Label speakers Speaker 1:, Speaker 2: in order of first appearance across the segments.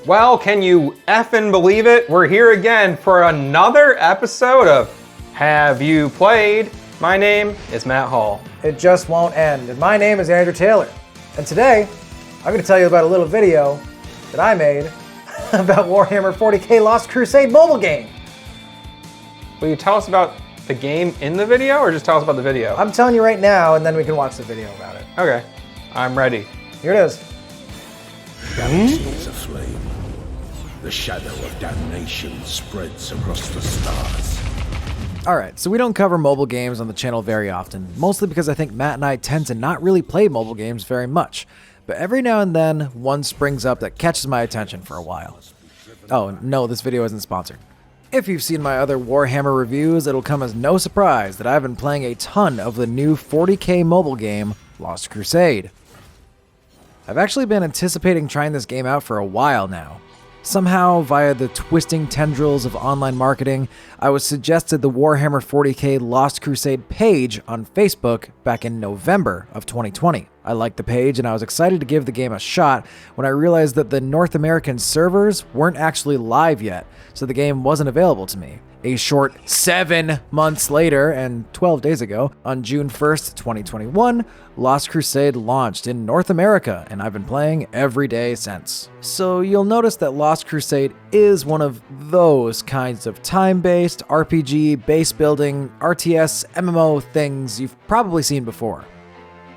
Speaker 1: Well, can you effing believe it? We're here again for another episode of Have You Played? My name is Matt Hall.
Speaker 2: It just won't end. And my name is Andrew Taylor. And today, I'm going to tell you about a little video that I made about Warhammer 40k Lost Crusade mobile game.
Speaker 1: Will you tell us about the game in the video, or just tell us about the video?
Speaker 2: I'm telling you right now, and then we can watch the video about it.
Speaker 1: Okay, I'm ready.
Speaker 2: Here it is.
Speaker 3: Galaxies aflame. The shadow of damnation spreads across the stars.
Speaker 2: Alright, so we don't cover mobile games on the channel very often, mostly because I think Matt and I tend to not really play mobile games very much. But every now and then, one springs up that catches my attention for a while. Oh, no, this video isn't sponsored. If you've seen my other Warhammer reviews, it'll come as no surprise that I've been playing a ton of the new 40k mobile game, Lost Crusade. I've actually been anticipating trying this game out for a while now. Somehow, via the twisting tendrils of online marketing, I was suggested the Warhammer 40k Lost Crusade page on Facebook back in November of 2020. I liked the page and I was excited to give the game a shot when I realized that the North American servers weren't actually live yet, so the game wasn't available to me. A short 7 months later, and 12 days ago, on June 1st, 2021, Lost Crusade launched in North America, and I've been playing every day since. So you'll notice that Lost Crusade is one of those kinds of time-based, RPG, base building, RTS, MMO things you've probably seen before.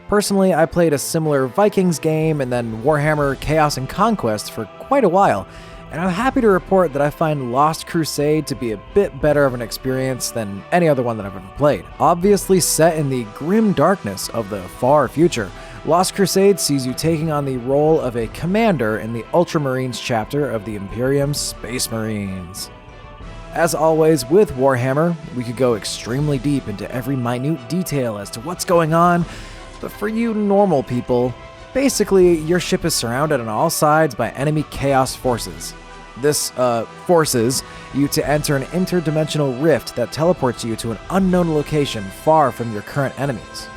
Speaker 2: Personally, I played a similar Vikings game and then Warhammer Chaos and Conquest for quite a while, and I'm happy to report that I find Lost Crusade to be a bit better of an experience than any other one that I've ever played. Obviously set in the grim darkness of the far future, Lost Crusade sees you taking on the role of a commander in the Ultramarines chapter of the Imperium's Space Marines. As always with Warhammer, we could go extremely deep into every minute detail as to what's going on, but for you normal people, basically, your ship is surrounded on all sides by enemy chaos forces. This, forces you to enter an interdimensional rift that teleports you to an unknown location far from your current enemies.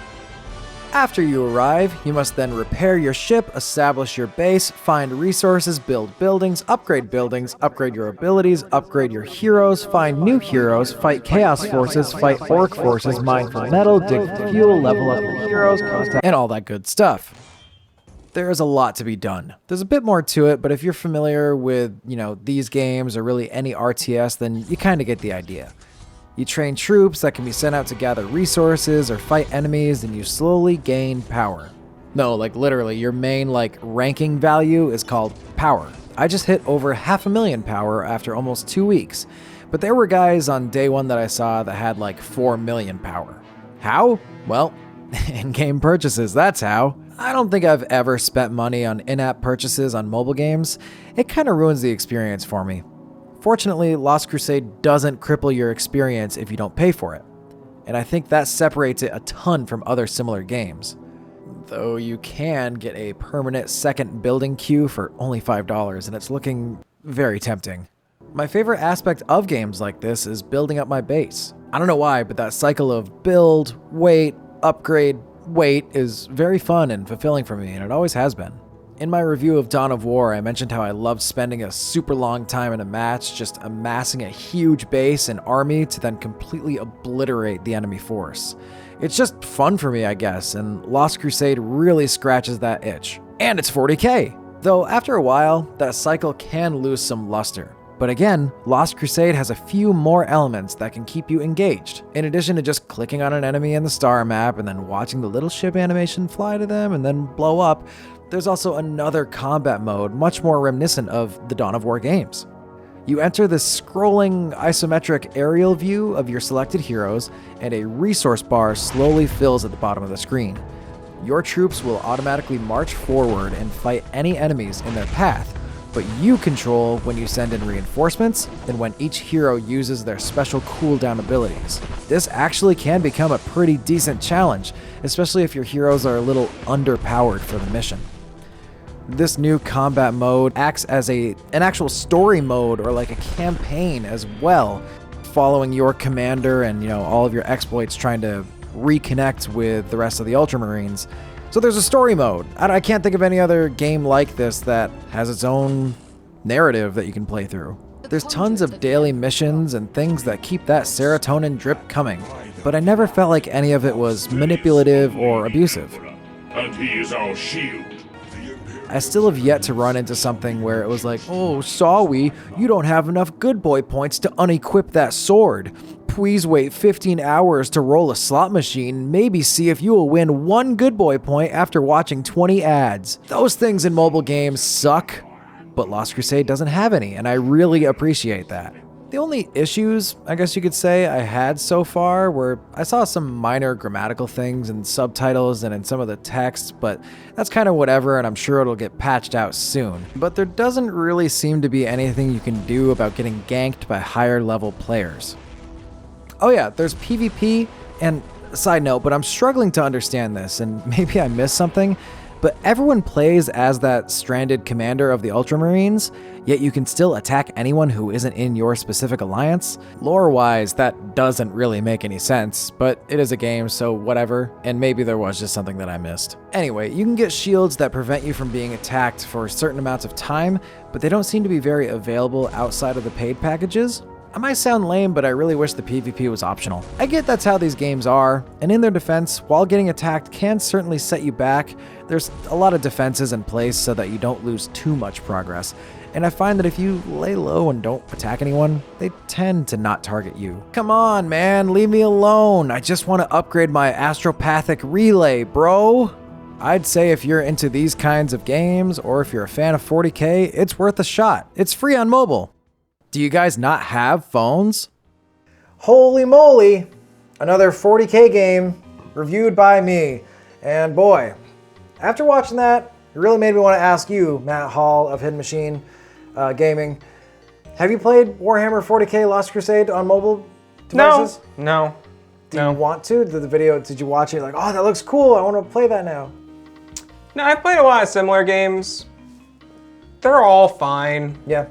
Speaker 2: After you arrive, you must then repair your ship, establish your base, find resources, build buildings, upgrade your abilities, upgrade your heroes, find new heroes, fight chaos forces, fight orc forces, mine for metal, dig for fuel, level up your heroes, and all that good stuff. There is a lot to be done. There's a bit more to it, but if you're familiar with, these games or really any RTS, then you kind of get the idea. You train troops that can be sent out to gather resources or fight enemies, and you slowly gain power. No, literally, your main, ranking value is called power. I just hit over 500,000 power after almost 2 weeks, but there were guys on day one that I saw that had 4 million power. How? Well, in-game purchases, that's how. I don't think I've ever spent money on in-app purchases on mobile games. It kind of ruins the experience for me. Fortunately, Lost Crusade doesn't cripple your experience if you don't pay for it, and I think that separates it a ton from other similar games. Though you can get a permanent second building queue for only $5, and it's looking very tempting. My favorite aspect of games like this is building up my base. I don't know why, but that cycle of build, wait, upgrade, wait is very fun and fulfilling for me, and it always has been. In my review of Dawn of War, I mentioned how I loved spending a super long time in a match just amassing a huge base and army to then completely obliterate the enemy force. It's just fun for me, I guess, and Lost Crusade really scratches that itch. And it's 40k! Though after a while, that cycle can lose some luster. But again, Lost Crusade has a few more elements that can keep you engaged. In addition to just clicking on an enemy in the star map and then watching the little ship animation fly to them and then blow up, there's also another combat mode much more reminiscent of the Dawn of War games. You enter this scrolling isometric aerial view of your selected heroes, and a resource bar slowly fills at the bottom of the screen. Your troops will automatically march forward and fight any enemies in their path, but you control when you send in reinforcements and when each hero uses their special cooldown abilities. This actually can become a pretty decent challenge, especially if your heroes are a little underpowered for the mission. This new combat mode acts as an actual story mode or a campaign as well, following your commander and all of your exploits trying to reconnect with the rest of the Ultramarines. So there's a story mode. I can't think of any other game like this that has its own narrative that you can play through. There's tons of daily missions and things that keep that serotonin drip coming, but I never felt like any of it was manipulative or abusive.
Speaker 3: And he is our shield.
Speaker 2: I still have yet to run into something where it was like, oh, sorry, you don't have enough good boy points to unequip that sword. Please wait 15 hours to roll a slot machine and maybe see if you will win 1 good boy point after watching 20 ads. Those things in mobile games suck, but Lost Crusade doesn't have any, and I really appreciate that. The only issues, I guess you could say, I had so far were I saw some minor grammatical things in subtitles and in some of the text, but that's kind of whatever, and I'm sure it'll get patched out soon. But there doesn't really seem to be anything you can do about getting ganked by higher level players. Oh yeah, there's PvP, and side note, but I'm struggling to understand this, and maybe I missed something, but everyone plays as that stranded commander of the Ultramarines, yet you can still attack anyone who isn't in your specific alliance. Lore-wise, that doesn't really make any sense, but it is a game, so whatever, and maybe there was just something that I missed. Anyway, you can get shields that prevent you from being attacked for certain amounts of time, but they don't seem to be very available outside of the paid packages. I might sound lame, but I really wish the PvP was optional. I get that's how these games are, and in their defense, while getting attacked can certainly set you back, there's a lot of defenses in place so that you don't lose too much progress. And I find that if you lay low and don't attack anyone, they tend to not target you. Come on, man, leave me alone. I just want to upgrade my astropathic relay, bro. I'd say if you're into these kinds of games, or if you're a fan of 40K, it's worth a shot. It's free on mobile. Do you guys not have phones? Holy moly! Another 40K game reviewed by me. And boy, after watching that, it really made me want to ask you, Matt Hall of Hidden Machine Gaming, have you played Warhammer 40K Lost Crusade on mobile devices?
Speaker 1: No.
Speaker 2: Do you want to? Did you watch it like, oh, that looks cool, I want to play that now?
Speaker 1: No, I've played a lot of similar games. They're all fine.
Speaker 2: Yeah.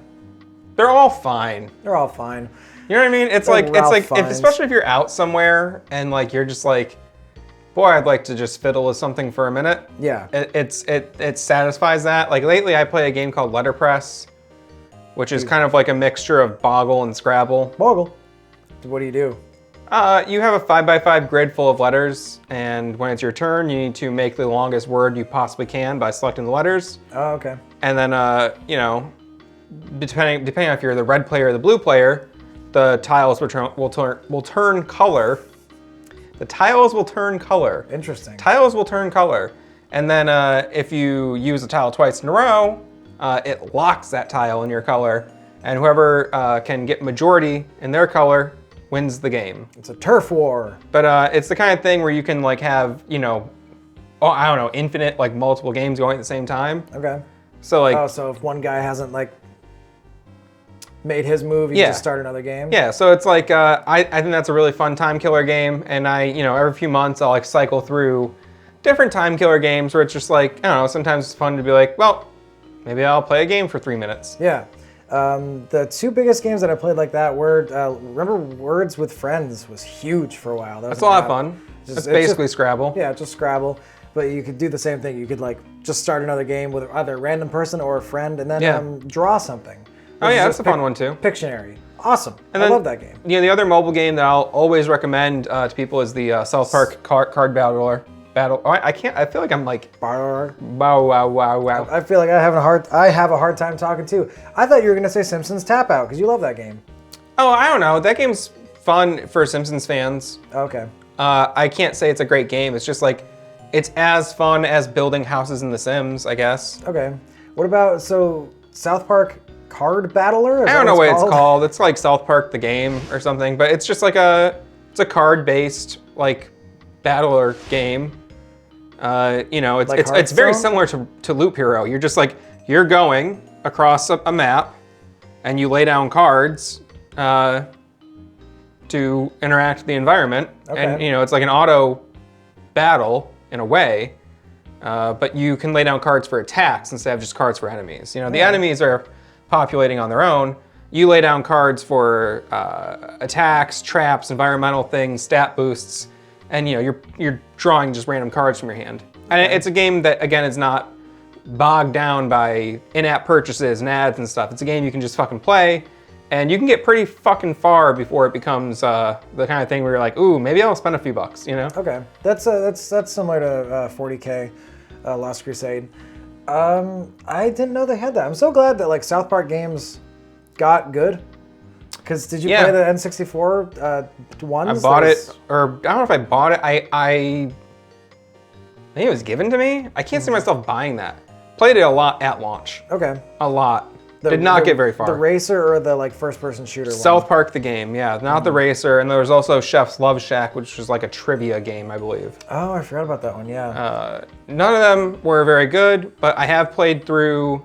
Speaker 1: They're all fine.
Speaker 2: They're all fine.
Speaker 1: You know what I mean? It's like especially if you're out somewhere and like you're just like, boy, I'd like to just fiddle with something for a minute.
Speaker 2: Yeah.
Speaker 1: It satisfies that. Like lately I play a game called Letterpress, which is kind of like a mixture of Boggle and Scrabble.
Speaker 2: Boggle. What do you do?
Speaker 1: You have a 5x5 grid full of letters, and when it's your turn, you need to make the longest word you possibly can by selecting the letters.
Speaker 2: Oh, okay.
Speaker 1: And then, you know, depending on if you're the red player or the blue player, the tiles will turn color. The tiles will turn color.
Speaker 2: Interesting.
Speaker 1: Tiles will turn color. And then if you use a tile twice in a row, it locks that tile in your color. And whoever can get majority in their color wins the game.
Speaker 2: It's a turf war.
Speaker 1: But it's the kind of thing where you can like have, you know, I don't know, infinite, like multiple games going at the same time.
Speaker 2: Okay.
Speaker 1: So like,
Speaker 2: oh, so if one guy hasn't like made his move, you can just start another game?
Speaker 1: Yeah, so it's like, I think that's a really fun time killer game, and you know, every few months I'll like cycle through different time killer games where it's just like, I don't know, sometimes it's fun to be like, well, maybe I'll play a game for 3 minutes.
Speaker 2: Yeah. The 2 biggest games that I played like that were, remember Words with Friends was huge for a while.
Speaker 1: That's a lot of fun. It's basically Scrabble.
Speaker 2: Yeah, just Scrabble. But you could do the same thing. You could like just start another game with either a random person or a friend and then draw something.
Speaker 1: Oh yeah, that's a fun one too.
Speaker 2: Pictionary. Awesome.
Speaker 1: And
Speaker 2: I love that game.
Speaker 1: Yeah, the other mobile game that I'll always recommend to people is the South Park card battler. I feel like I'm like wow.
Speaker 2: I feel like I have a hard time talking too. I thought you were gonna say Simpsons Tap Out because you love that game.
Speaker 1: Oh, I don't know. That game's fun for Simpsons fans.
Speaker 2: Okay.
Speaker 1: I can't say it's a great game. It's just like, it's as fun as building houses in The Sims, I guess.
Speaker 2: Okay. What about South Park Card Battler?
Speaker 1: I don't know what it's called. It's like South Park the game or something, but it's just like it's a card-based like battler game. You know, it's very similar to Loop Hero. You're just like, you're going across a map and you lay down cards to interact with the environment. Okay. And you know, it's like an auto battle in a way, but you can lay down cards for attacks instead of just cards for enemies. You know, the enemies are populating on their own. You lay down cards for attacks, traps, environmental things, stat boosts, and you know, you're drawing just random cards from your hand. And it's a game that, again, is not bogged down by in-app purchases and ads and stuff. It's a game you can just fucking play, and you can get pretty fucking far before it becomes the kind of thing where you're like, ooh, maybe I'll spend a few bucks, you know?
Speaker 2: Okay, that's similar to 40K, Lost Crusade. I didn't know they had that. I'm so glad that like South Park games got good. Because did you play the N64 ones?
Speaker 1: I bought it, or I don't know if I bought it. I think it was given to me. I can't see myself buying that. Played it a lot at launch.
Speaker 2: Okay.
Speaker 1: A lot. Did not get very far.
Speaker 2: The racer or the like first-person shooter one?
Speaker 1: South Park the game, yeah, not the racer. And there was also Chef's Love Shack, which was like a trivia game, I believe.
Speaker 2: Oh, I forgot about that one, yeah.
Speaker 1: None of them were very good, but I have played through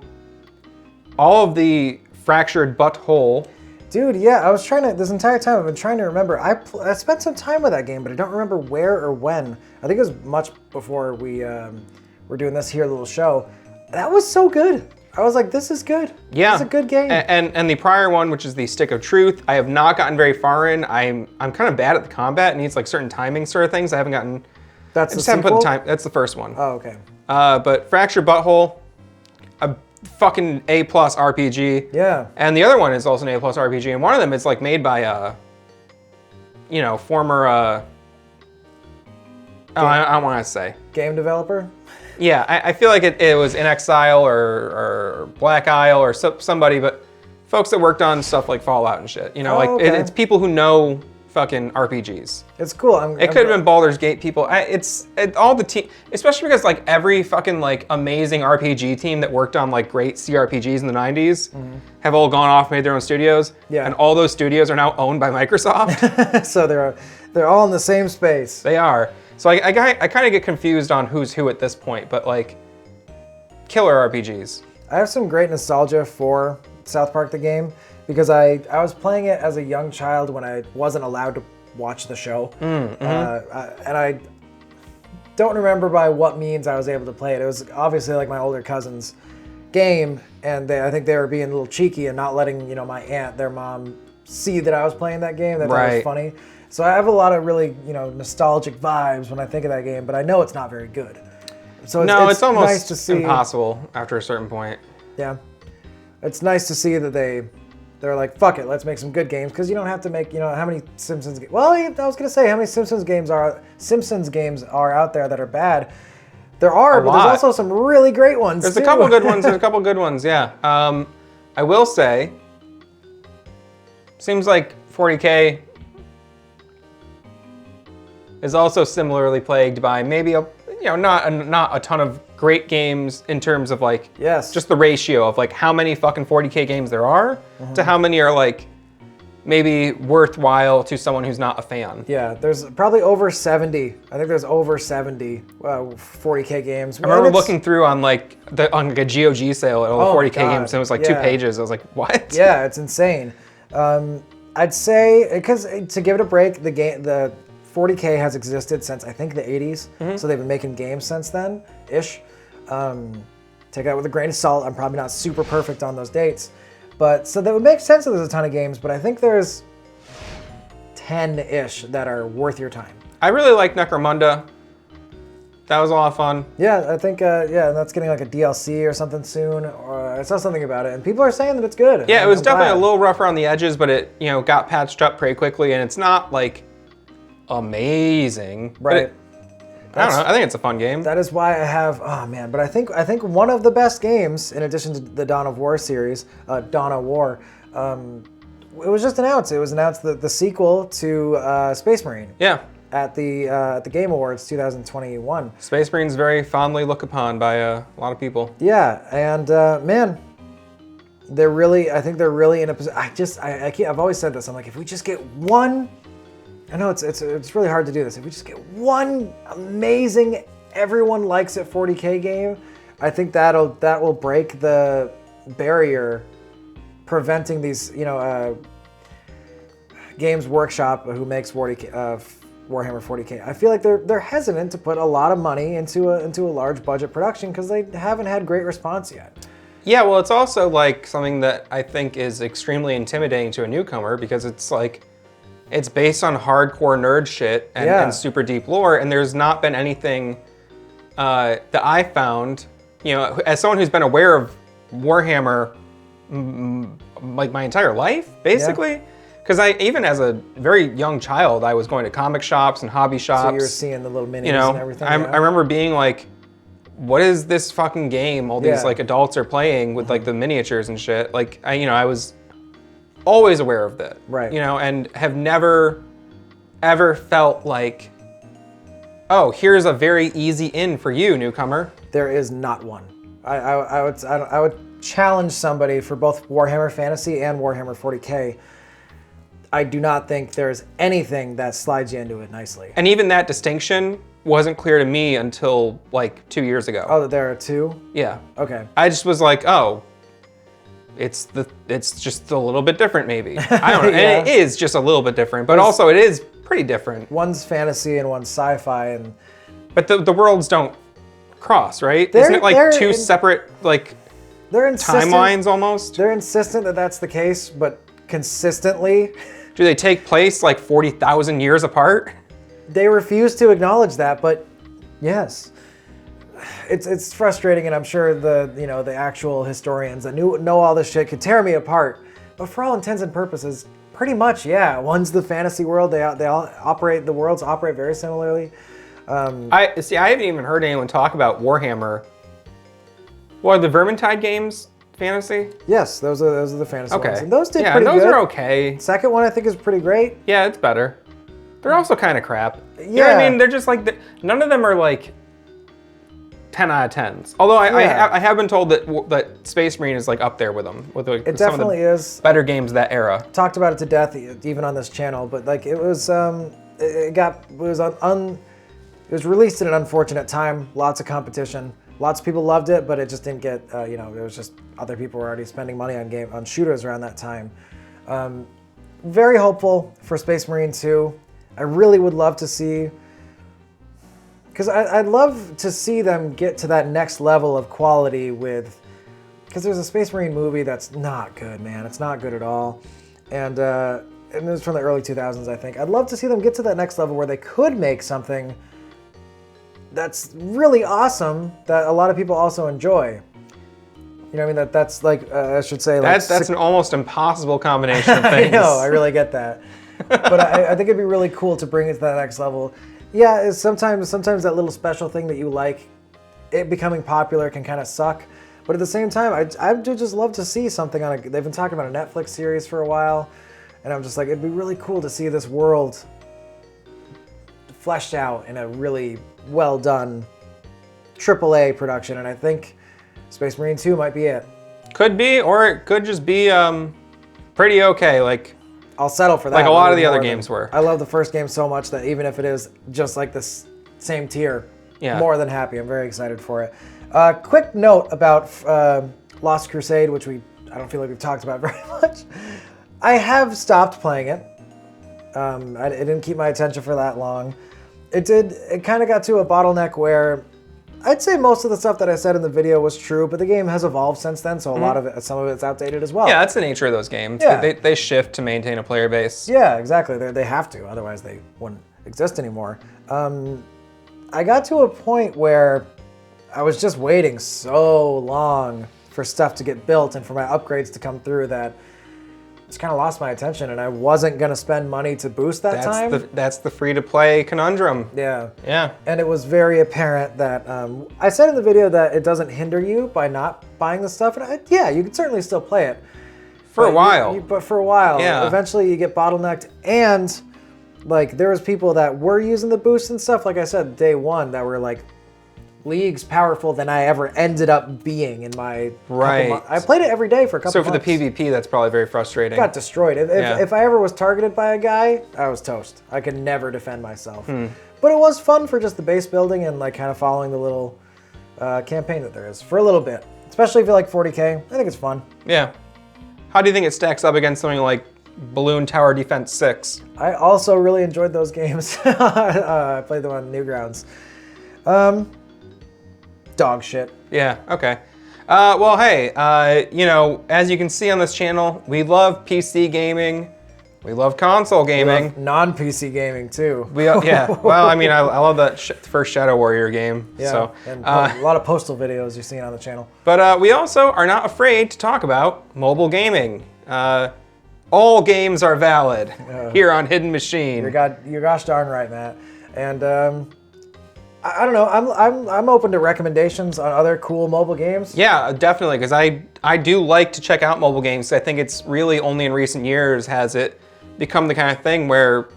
Speaker 1: all of the Fractured Butthole.
Speaker 2: Dude, yeah, I was trying to, this entire time I've been trying to remember. I spent some time with that game, but I don't remember where or when. I think it was much before we were doing this here little show. That was so good. I was like, this is good.
Speaker 1: Yeah.
Speaker 2: It's a good game.
Speaker 1: And the prior one, which is the Stick of Truth, I have not gotten very far in. I'm kind of bad at the combat. It needs like certain timing sort of things. I haven't gotten,
Speaker 2: That's
Speaker 1: I
Speaker 2: the
Speaker 1: just haven't put
Speaker 2: sequel?
Speaker 1: the time, that's the first one.
Speaker 2: Oh, okay.
Speaker 1: But Fractured Butthole, a fucking A+ RPG.
Speaker 2: Yeah.
Speaker 1: And the other one is also an A+ RPG, and one of them is like made by former I don't want to say.
Speaker 2: Game developer?
Speaker 1: Yeah, I feel like it was In Exile or Black Isle or somebody, but folks that worked on stuff like Fallout and shit. You know,
Speaker 2: okay.
Speaker 1: it's people who know fucking RPGs.
Speaker 2: It's cool.
Speaker 1: It could have been Baldur's Gate people. All the team, especially because like every fucking like amazing RPG team that worked on like great CRPGs in the 90s have all gone off, made their own studios.
Speaker 2: Yeah.
Speaker 1: And all those studios are now owned by Microsoft.
Speaker 2: So they're all in the same space.
Speaker 1: They are. So I kind of get confused on who's who at this point, but like killer RPGs.
Speaker 2: I have some great nostalgia for South Park the game because I was playing it as a young child when I wasn't allowed to watch the show. And I don't remember by what means I was able to play it. It was obviously like my older cousin's game, and I think they were being a little cheeky and not letting my aunt, their mom, see that I was playing that game. That was funny. So I have a lot of really nostalgic vibes when I think of that game, but I know it's not very good. So
Speaker 1: it's almost
Speaker 2: nice to see,
Speaker 1: impossible after a certain point.
Speaker 2: Yeah, it's nice to see that they're like, fuck it, let's make some good games, because you don't have to make how many Simpsons. Well, I was gonna say how many Simpsons games are out there that are bad. There are, but there's also some really great ones.
Speaker 1: There's
Speaker 2: too.
Speaker 1: a couple good ones. There's a couple good ones. Yeah. I will say, seems like 40K is also similarly plagued by maybe not a ton of great games in terms of like just the ratio of like how many fucking 40K games there are to how many are like maybe worthwhile to someone who's not a fan.
Speaker 2: Yeah, there's probably over 70. I think there's over 70 40K games.
Speaker 1: I remember looking through on like a GOG sale at all the 40K games, and it was like 2 pages. I was like, what?
Speaker 2: Yeah, it's insane. I'd say, because to give it a break, the 40K has existed since I think the 80s, so they've been making games since then, ish. Take that with a grain of salt. I'm probably not super perfect on those dates, but so that would make sense that there's a ton of games, but I think there's 10-ish that are worth your time.
Speaker 1: I really like Necromunda. That was a lot of fun.
Speaker 2: Yeah, I think, that's getting like a DLC or something soon, or I saw something about it, and people are saying that it's good.
Speaker 1: Yeah, it was definitely a little rough around the edges, but it, got patched up pretty quickly, and it's not like amazing.
Speaker 2: Right.
Speaker 1: I don't know. I think it's a fun game.
Speaker 2: That is why I have. Oh man! But I think one of the best games, in addition to the Dawn of War series, Dawn of War, it was just announced. It was announced the sequel to Space Marine.
Speaker 1: Yeah.
Speaker 2: At the Game Awards 2021.
Speaker 1: Space Marine's very fondly looked upon by a lot of people.
Speaker 2: Yeah, and man, they're really. I think they're really in a position. I can't. I've always said this. I'm like, if we just get one. I know it's really hard to do this. If we just get one amazing, everyone likes it 40K game, I think that will break the barrier preventing these Games Workshop, who makes Warhammer 40K. I feel like they're hesitant to put a lot of money into a large budget production because they haven't had great response yet.
Speaker 1: Yeah, well, it's also like something that I think is extremely intimidating to a newcomer because it's like. It's based on hardcore nerd shit and super deep lore, and there's not been anything that I found you know, as someone who's been aware of Warhammer like my entire life, basically. Because even as a very young child, I was going to comic shops and hobby shops.
Speaker 2: So you were seeing the little minis
Speaker 1: you know,
Speaker 2: and everything.
Speaker 1: I remember being like, what is this fucking game all these like adults are playing with like the miniatures and shit? Like, I was always aware of that.
Speaker 2: Right.
Speaker 1: You know, and have never ever felt like, oh, here's a very easy in for you, newcomer.
Speaker 2: There is not one. I would challenge somebody for both Warhammer Fantasy and Warhammer 40K. I do not think there's anything that slides you into it nicely.
Speaker 1: And even that distinction wasn't clear to me until like 2 years ago.
Speaker 2: Oh, there are two?
Speaker 1: Yeah.
Speaker 2: Okay.
Speaker 1: I just was like, oh, it's just a little bit different maybe. I don't know.
Speaker 2: Yeah.
Speaker 1: And it is just a little bit different, but also it is pretty different.
Speaker 2: One's fantasy and one's sci-fi,
Speaker 1: But the worlds don't cross, right? Isn't it like two separate like
Speaker 2: they're
Speaker 1: timelines almost?
Speaker 2: They're insistent that that's the case, but consistently.
Speaker 1: Do they take place like 40,000 years apart?
Speaker 2: They refuse to acknowledge that, but yes. It's frustrating, and I'm sure the actual historians that know all this shit could tear me apart. But for all intents and purposes, pretty much, yeah. One's the fantasy world. They all operate. The worlds operate very similarly.
Speaker 1: I haven't even heard anyone talk about Warhammer. What are the Vermintide games? Fantasy?
Speaker 2: Yes, those are the fantasy ones.
Speaker 1: Okay.
Speaker 2: And those did
Speaker 1: yeah,
Speaker 2: pretty
Speaker 1: those
Speaker 2: good.
Speaker 1: are okay.
Speaker 2: Second one I think is pretty great.
Speaker 1: Yeah, it's better. They're also kind of crap.
Speaker 2: Yeah.
Speaker 1: You know what I mean? They're just like, none of them are like 10 out of 10s. Although I have been told that Space Marine is like up there with them. With like,
Speaker 2: It
Speaker 1: some
Speaker 2: definitely
Speaker 1: of the
Speaker 2: is.
Speaker 1: better games of that era.
Speaker 2: Talked about it to death even on this channel, but like it was released at an unfortunate time. Lots of competition. Lots of people loved it, but it just didn't get, there was just other people were already spending money on shooters around that time. Very hopeful for Space Marine 2. I really would love to see, because I'd love to see them get to that next level of quality because there's a Space Marine movie that's not good, man. It's not good at all. And it was from the early 2000s, I think. I'd love to see them get to that next level where they could make something that's really awesome that a lot of people also enjoy. You know what I mean? That's like, I should say, like...
Speaker 1: That's an almost impossible combination of things.
Speaker 2: I know, I really get that. But I think it'd be really cool to bring it to that next level. Yeah, sometimes that little special thing that you like, it becoming popular can kind of suck. But at the same time, I'd just love to see something they've been talking about a Netflix series for a while. And I'm just like, it'd be really cool to see this world fleshed out in a really well done AAA production, and I think Space Marine 2 might be it.
Speaker 1: Could be, or it could just be pretty okay. Like
Speaker 2: I'll settle for that.
Speaker 1: Like a lot of the other games were.
Speaker 2: I love the first game so much that even if it is just like this same tier, more than happy. I'm very excited for it. Quick note about Lost Crusade, which I don't feel like we've talked about very much. I have stopped playing it. It didn't keep my attention for that long. It kind of got to a bottleneck where I'd say most of the stuff that I said in the video was true, but the game has evolved since then, so some of it's outdated as well.
Speaker 1: Yeah, that's the nature of those games.
Speaker 2: Yeah.
Speaker 1: They shift to maintain a player base.
Speaker 2: Yeah, exactly. They have to, otherwise they wouldn't exist anymore. I got to a point where I was just waiting so long for stuff to get built and for my upgrades to come through that just kind of lost my attention, and I wasn't going to spend money to boost that time.
Speaker 1: That's the free-to-play conundrum.
Speaker 2: Yeah.
Speaker 1: Yeah.
Speaker 2: And it was very apparent that, I said in the video that it doesn't hinder you by not buying the stuff. And yeah, you can certainly still play it.
Speaker 1: For a while.
Speaker 2: But for a while.
Speaker 1: Yeah.
Speaker 2: Eventually you get bottlenecked, and like there was people that were using the boost and stuff, like I said, day one, that were like leagues powerful than I ever ended up being in my couple months. I played it every day for a couple months.
Speaker 1: So for the PvP, that's probably very frustrating.
Speaker 2: Got destroyed. If I ever was targeted by a guy, I was toast. I could never defend myself. But it was fun for just the base building and like kind of following the little campaign that there is for a little bit. Especially if you like 40K, I think it's fun.
Speaker 1: Yeah. How do you think it stacks up against something like Balloon Tower Defense 6?
Speaker 2: I also really enjoyed those games. I played them on Newgrounds. Dog shit.
Speaker 1: Yeah, okay. Well, hey, as you can see on this channel, we love PC gaming. We love console gaming.
Speaker 2: Non-PC gaming too.
Speaker 1: Yeah. Well, I mean, I love that first Shadow Warrior game.
Speaker 2: Yeah,
Speaker 1: So,
Speaker 2: and a lot of Postal videos you've seen on the channel.
Speaker 1: But we also are not afraid to talk about mobile gaming. All games are valid here on Hidden Machine.
Speaker 2: You're gosh darn right, Matt. And I don't know. I'm open to recommendations on other cool mobile games.
Speaker 1: Yeah, definitely, because I do like to check out mobile games. I think it's really only in recent years has it become the kind of thing where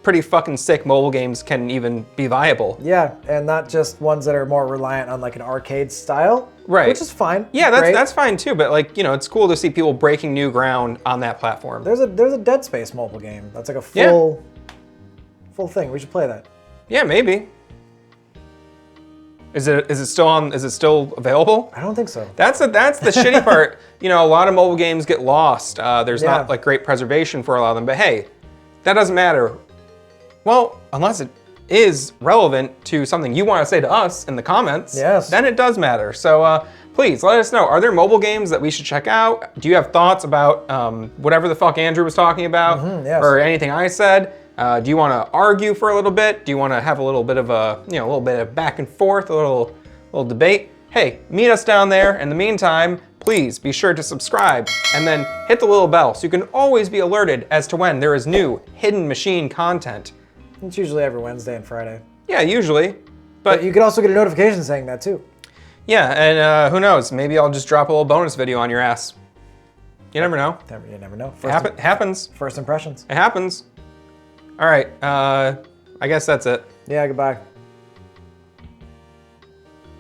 Speaker 1: pretty fucking sick mobile games can even be viable.
Speaker 2: Yeah, and not just ones that are more reliant on like an arcade style.
Speaker 1: Right.
Speaker 2: Which is fine.
Speaker 1: Yeah, that's fine too, but like, you know, it's cool to see people breaking new ground on that platform.
Speaker 2: There's a Dead Space mobile game. That's like a full thing. We should play that.
Speaker 1: Yeah, maybe. Is it still available?
Speaker 2: I don't think so.
Speaker 1: That's the shitty part. You know, a lot of mobile games get lost. There's not like great preservation for a lot of them, but hey, that doesn't matter. Well, unless it is relevant to something you want to say to us in the comments, then it does matter. So please let us know. Are there mobile games that we should check out? Do you have thoughts about whatever the fuck Andrew was talking about or anything I said? Do you want to argue for a little bit? Do you want to have a little bit of a little bit of back and forth, a little debate? Hey, meet us down there. In the meantime, please be sure to subscribe and then hit the little bell so you can always be alerted as to when there is new Hidden Machine content.
Speaker 2: It's usually every Wednesday and Friday.
Speaker 1: Yeah, usually.
Speaker 2: But you can also get a notification saying that too.
Speaker 1: Yeah, and who knows? Maybe I'll just drop a little bonus video on your ass. You never know.
Speaker 2: You never know.
Speaker 1: Happens.
Speaker 2: First impressions.
Speaker 1: It happens. All right, I guess that's it.
Speaker 2: Yeah, goodbye.